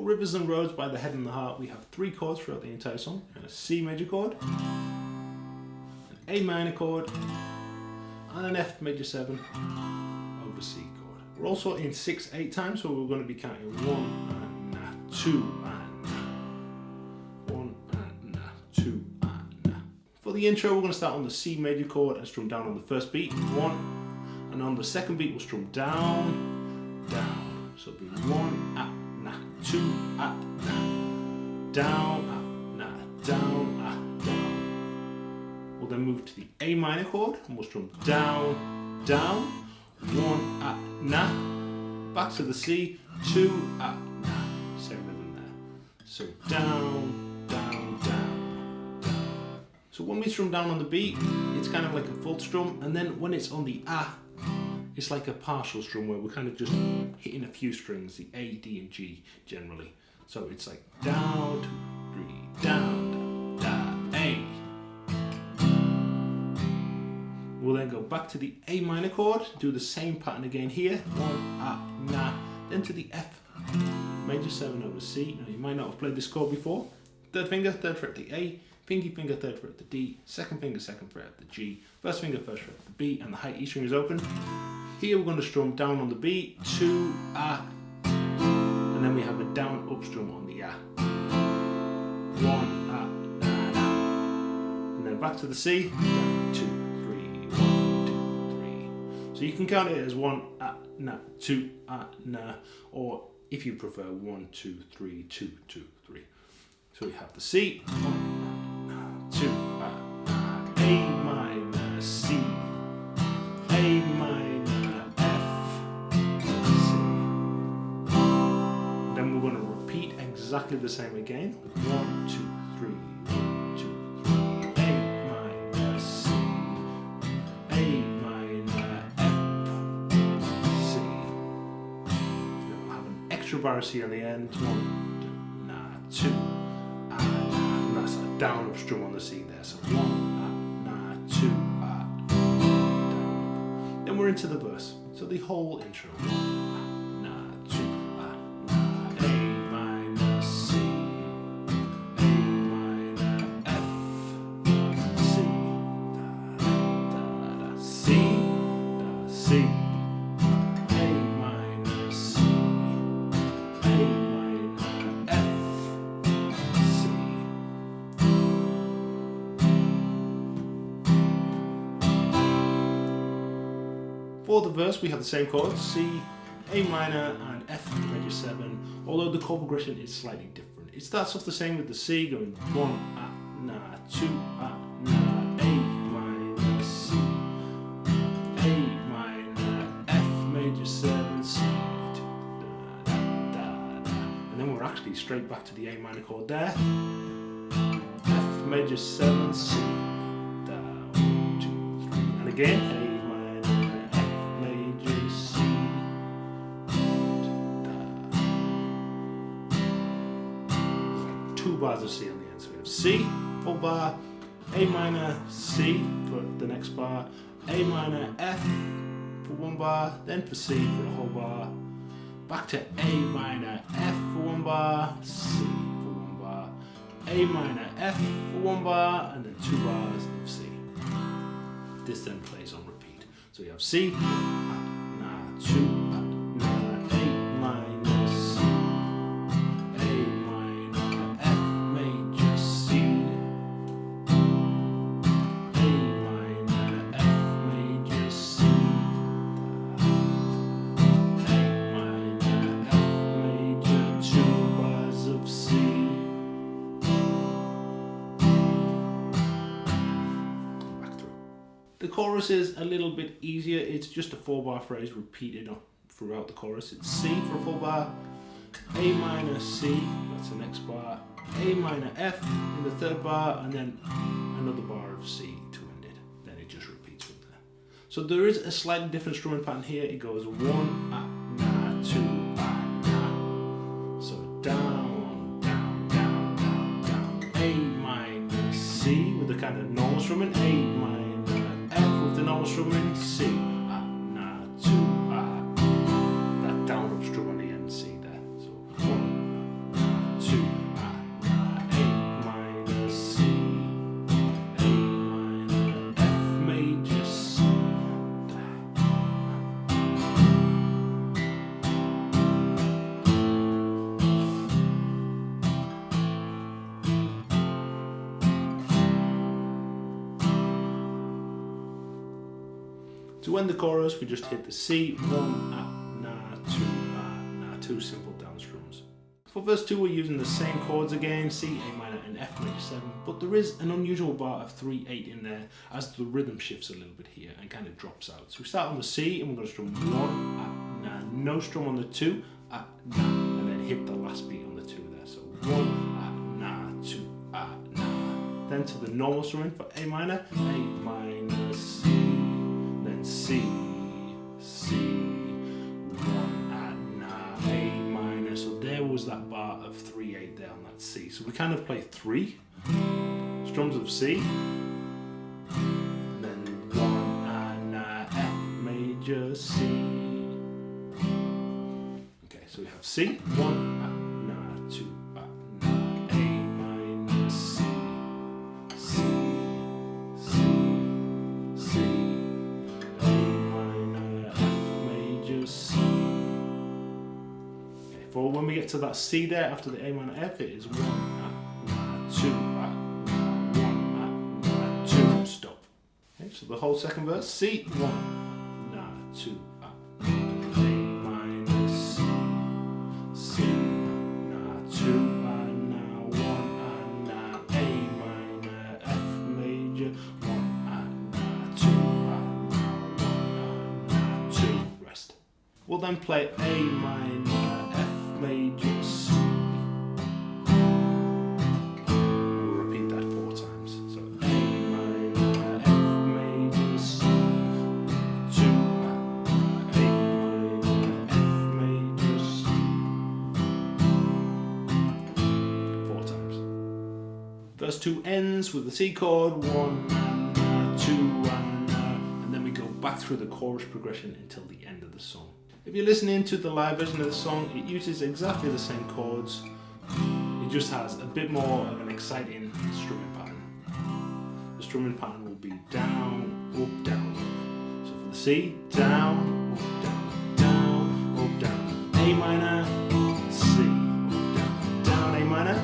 Rivers and Roads by The Head and the Heart, we have 3 chords throughout the entire song. And a C major chord, an A minor chord, and an F major 7 over C chord. We're also in 6/8 time, so we're going to be counting 1 and 2 and 1 and 2 and. For the intro, we're going to start on the C major chord and strum down on the first beat, 1, and on the second beat we'll strum down, down. So it'll be 1 na, 2 na, down na, down down. We'll then move to the A minor chord and we'll strum down, down, 1 na, back to the C, 2 na, same rhythm there. So down, down, down, down. So when we strum down on the beat, it's kind of like a full strum, and then when it's on the it's like a partial strum where we're kind of just hitting a few strings, the A, D, and G generally. So it's like down, 2, 3, down, da, A. We'll then go back to the A minor chord, do the same pattern again here, 1 na, then to the F major 7 over C. Now you might not have played this chord before. Third finger, third fret the A, pinky finger, third fret the D, second finger, second fret the G, first finger, first fret the B, and the high E string is open. Here we're going to strum down on the B, 2 and then we have a down up strum on the 1 na, na, and then back to the C, down, 2, 3, 1, 2, 3. So you can count it as 1 na, 2 na, or if you prefer 1, 2, 3, 2, 2, 3. So we have the C, 1, 2, A minor, C, A minor, F, C. Then we're going to repeat exactly the same again. 1, 2, 3, 1, 2, 3. A minor, C, A minor, F, C. Then we'll have an extra bar C on the end. 1, na, 2. And that's a down up strum on the C there. So 1 na, 2 down. Then we're into the verse. So the whole intro. 1 na, 2 na, A minor, C, A minor, F, C, da, da, da, C, da, C, A minor, C, A minor, F, C. For the verse, we have the same chords, C, A minor, and F major 7, although the chord progression is slightly different. It starts off the same with the C, going 1 na, 2 na, A minor, C, A minor, F major 7, C, da, da, da, da. And then we're actually straight back to the A minor chord there, F major 7, C, down, 2, 3, and again, A minor, bars of C on the end. So we have C, full bar, A minor, C for the next bar, A minor, F for 1 bar, then for C for the whole bar, back to A minor, F for 1 bar, C for 1 bar, A minor, F for 1 bar, and then 2 bars of C. This then plays on repeat. So we have C, na, 2, na, A minor, C, The chorus is a little bit easier. It's just a 4-bar phrase repeated throughout the chorus. It's C for a full bar, A minor, C, that's the next bar, A minor, F in the 3rd bar, and then another bar of C to end it. Then it just repeats from there. So there is a slightly different strumming pattern here. It goes 1 na, 2 na. So down, down, down, down, down. A minor, C with the kind of normal strumming, A minor, F with the normal strumming, C, na, 2 that down up strum on the end, C there. So 1 To end the chorus, we just hit the C, 1, na, 2 simple down strums. For verse 2, we're using the same chords again, C, A minor and F major 7, but there is an unusual bar of 3/8 in there as the rhythm shifts a little bit here and kind of drops out. So we start on the C and we're going to strum 1, na, no strum on the 2, na, and then hit the last beat on the 2 there. So 1, na, 2, na. Then to the normal strumming for A minor, A minor, C, then C, C, 1, na, A minor. So there was that bar of 3/8 there on that C. So we kind of play 3 strums of C, then 1, na, F major, C. Okay, so we have C, 1, na, 2, na, A minor, C, C, C, C, A minor, F major, C. Okay, for when we get to that C there after the A minor F, it is 1, na, 2, na, 1, na, 2, stop. Okay, so the whole second verse, C, 1, na, 2, na, A minor, C, C, na, 2, na, 1, na, A minor, F major, 1, na, 2, na, 2, rest. We'll then play A minor, F major, C. We'll repeat that 4 times. So A minor, F major, C, 2, A minor, F major, C. 4 times. Verse 2 ends with the C chord, 1, 2, and then we go back through the chorus progression until the end of the song. If you're listening to the live version of the song, it uses exactly the same chords. It just has a bit more of an exciting strumming pattern. The strumming pattern will be down, up, down. So for the C, down, up, down, down, up, down. A minor, C, up, down, down, A minor.